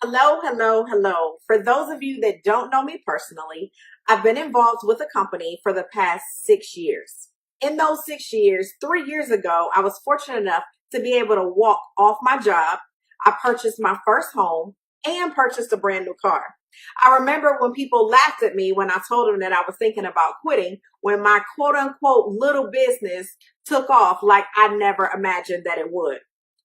Hello, hello, hello. For those of you that don't know me personally, I've been involved with a company for the past 6 years. In those 6 years, 3 years ago, I was fortunate enough to be able to walk off my job. I purchased my first home and purchased a brand new car. I remember when people laughed at me when I told them that I was thinking about quitting when my quote unquote little business took off like I never imagined that it would.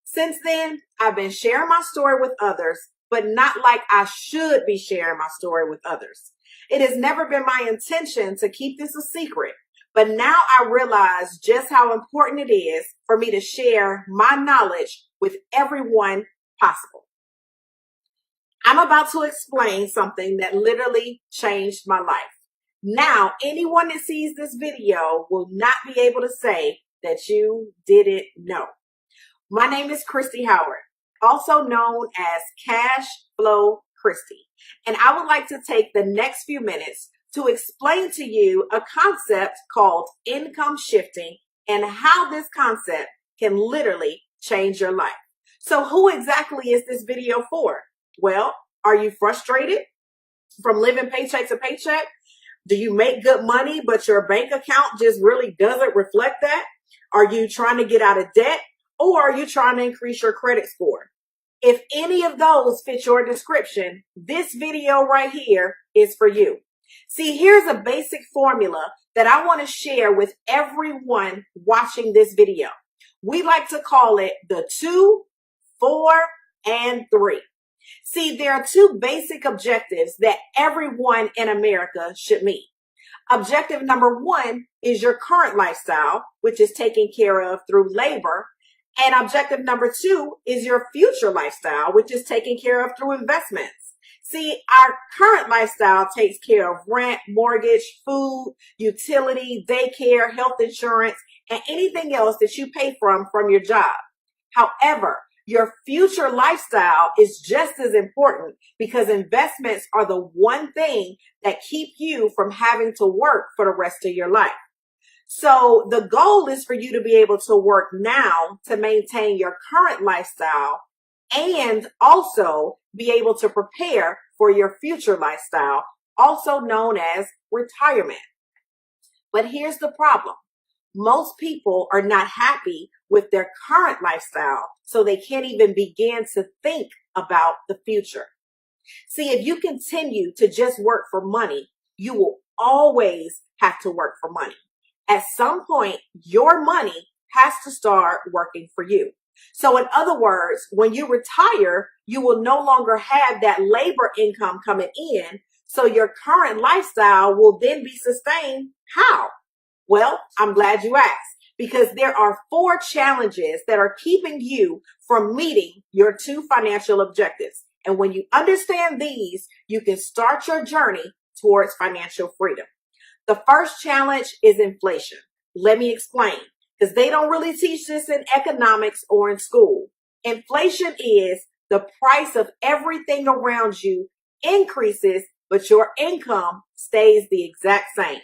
Since then, I've been sharing my story with others, but not like I should be sharing my story with others. It has never been my intention to keep this a secret, but now I realize just how important it is for me to share my knowledge with everyone possible. I'm about to explain something that literally changed my life. Now, anyone that sees this video will not be able to say that you didn't know. My name is Christy Howard, also known as Cash Flow Christy, and I would like to take the next few minutes to explain to you a concept called income shifting and how this concept can literally change your life. So who exactly is this video for? Well, are you frustrated from living paycheck to paycheck? Do you make good money, but your bank account just really doesn't reflect that? Are you trying to get out of debt? Or are you trying to increase your credit score? If any of those fit your description, this video right here is for you. See, here's a basic formula that I want to share with everyone watching this video. We like to call it the 2, 4, and 3. See, there are two basic objectives that everyone in America should meet. Objective number 1 is your current lifestyle, which is taken care of through labor. And objective number 2 is your future lifestyle, which is taken care of through investments. See, our current lifestyle takes care of rent, mortgage, food, utility, daycare, health insurance, and anything else that you pay from your job. However, your future lifestyle is just as important because investments are the one thing that keep you from having to work for the rest of your life. So the goal is for you to be able to work now to maintain your current lifestyle and also be able to prepare for your future lifestyle, also known as retirement. But here's the problem. Most people are not happy with their current lifestyle, so they can't even begin to think about the future. See, if you continue to just work for money, you will always have to work for money. At some point, your money has to start working for you. So in other words, when you retire, you will no longer have that labor income coming in. So your current lifestyle will then be sustained. How? Well, I'm glad you asked, because there are 4 challenges that are keeping you from meeting your 2 financial objectives. And when you understand these, you can start your journey towards financial freedom. The first challenge is inflation. Let me explain, because they don't really teach this in economics or in school. Inflation is the price of everything around you increases, but your income stays the exact same.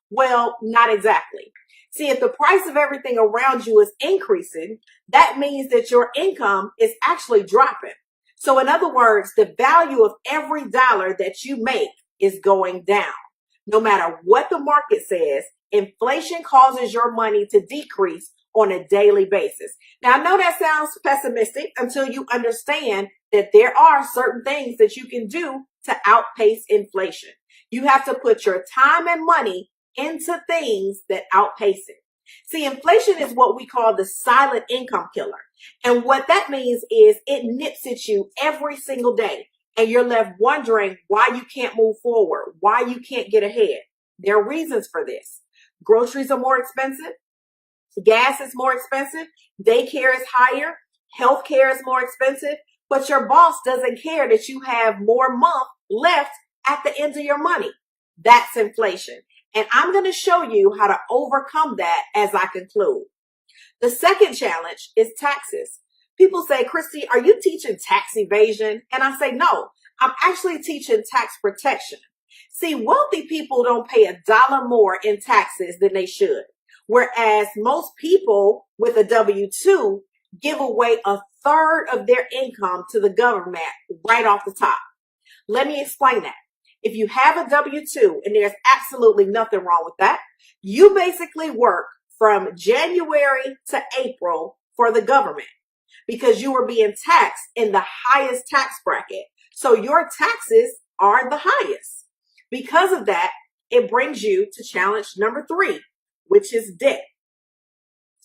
Well, not exactly. See, if the price of everything around you is increasing, that means that your income is actually dropping. So in other words, the value of every dollar that you make is going down. No matter what the market says, inflation causes your money to decrease on a daily basis. Now, I know that sounds pessimistic until you understand that there are certain things that you can do to outpace inflation. You have to put your time and money into things that outpace it. See, inflation is what we call the silent income killer. And what that means is it nips at you every single day. And you're left wondering why you can't move forward, why you can't get ahead. There are reasons for this. Groceries are more expensive. Gas is more expensive. Daycare is higher. Healthcare is more expensive. But your boss doesn't care that you have more month left at the end of your money. That's inflation. And I'm going to show you how to overcome that as I conclude. The second challenge is taxes. People say, Christy, are you teaching tax evasion? And I say, no, I'm actually teaching tax protection. See, wealthy people don't pay $1 more in taxes than they should. Whereas most people with a W-2 give away third of their income to the government right off the top. Let me explain that. If you have a W-2, and there's absolutely nothing wrong with that, you basically work from January to April for the government because you are being taxed in the highest tax bracket. So your taxes are the highest. Because of that, it brings you to challenge number 3, which is debt.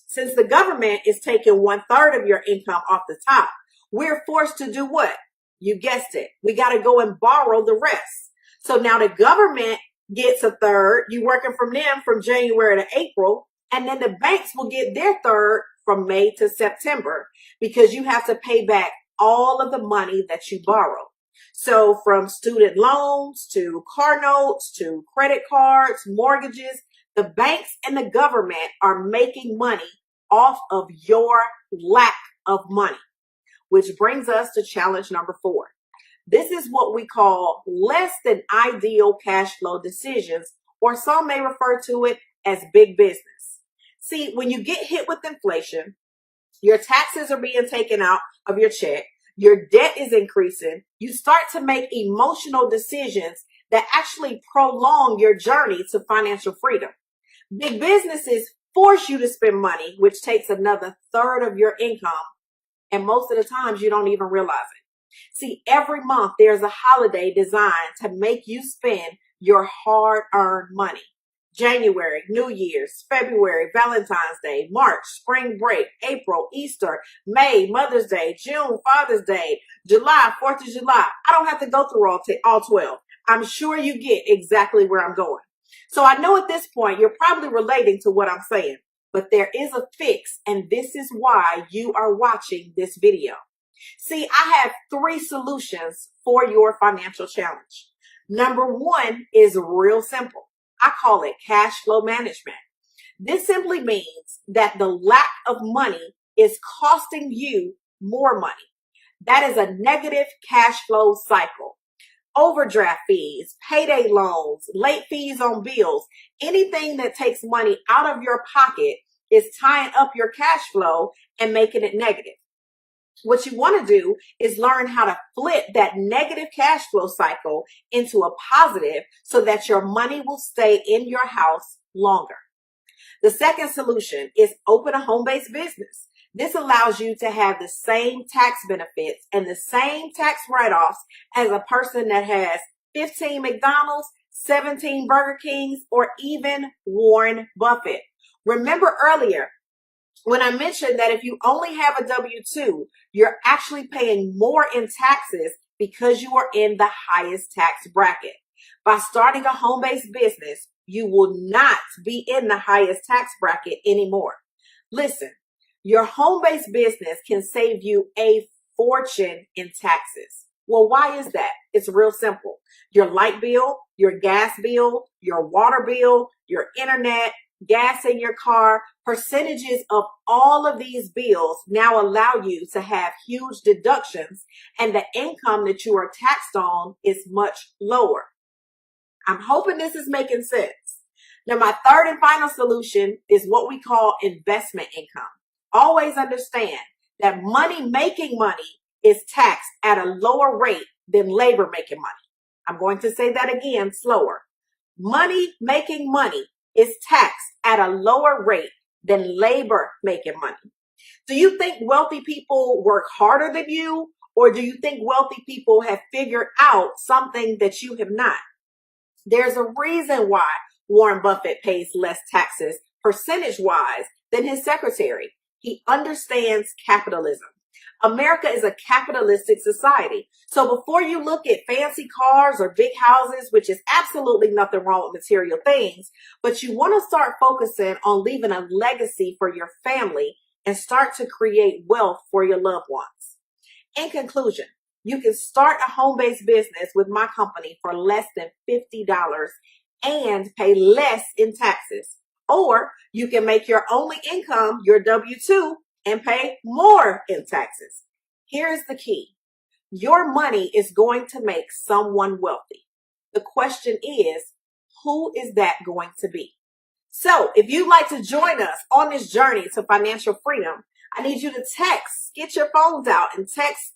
Since the government is taking 1/3 of your income off the top, we're forced to do what? You guessed it. We got to go and borrow the rest. So now the government gets a third. You working from them from January to April. And then the banks will get their third from May to September because you have to pay back all of the money that you borrow. So from student loans to car notes to credit cards, mortgages, the banks and the government are making money off of your lack of money, which brings us to challenge number 4. This is what we call less than ideal cash flow decisions, or some may refer to it as big business. See, when you get hit with inflation, your taxes are being taken out of your check, your debt is increasing, you start to make emotional decisions that actually prolong your journey to financial freedom. Big businesses force you to spend money, which takes another third of your income. And most of the times you don't even realize it. See, every month there's a holiday designed to make you spend your hard-earned money. January, New Year's, February, Valentine's Day, March, spring break, April, Easter, May, Mother's Day, June, Father's Day, July, 4th of July. I don't have to go through all 12. I'm sure you get exactly where I'm going. So I know at this point you're probably relating to what I'm saying, but there is a fix, and this is why you are watching this video. See, I have 3 solutions for your financial challenge. Number 1 is real simple. I call it cash flow management. This simply means that the lack of money is costing you more money. That is a negative cash flow cycle. Overdraft fees, payday loans, late fees on bills, anything that takes money out of your pocket is tying up your cash flow and making it negative. What you want to do is learn how to flip that negative cash flow cycle into a positive so that your money will stay in your house longer. The second solution is open a home-based business. This allows you to have the same tax benefits and the same tax write-offs as a person that has 15 McDonald's, 17 Burger Kings, or even Warren Buffett. Remember earlier, when I mentioned that if you only have a W-2, you're actually paying more in taxes because you are in the highest tax bracket. By starting a home-based business, you will not be in the highest tax bracket anymore. Listen, your home-based business can save you a fortune in taxes. Well, why is that? It's real simple. Your light bill, your gas bill, your water bill, your internet, gas in your car, percentages of all of these bills now allow you to have huge deductions, and the income that you are taxed on is much lower. I'm hoping this is making sense. Now, my third and final solution is what we call investment income. Always understand that making money is taxed at a lower rate than labor making money. I'm going to say that again slower. Making money is taxed at a lower rate than labor making money. Do you think wealthy people work harder than you, or do you think wealthy people have figured out something that you have not? There's a reason why Warren Buffett pays less taxes percentage-wise than his secretary. He understands capitalism. America is a capitalistic society. So before you look at fancy cars or big houses, which is absolutely nothing wrong with material things, but you want to start focusing on leaving a legacy for your family and start to create wealth for your loved ones. In conclusion, you can start a home-based business with my company for less than $50 and pay less in taxes. Or you can make your only income your W-2 and pay more in taxes. Here's the key. Your money is going to make someone wealthy. The question is, who is that going to be? So if you'd like to join us on this journey to financial freedom, I need you to text. Get your phones out and text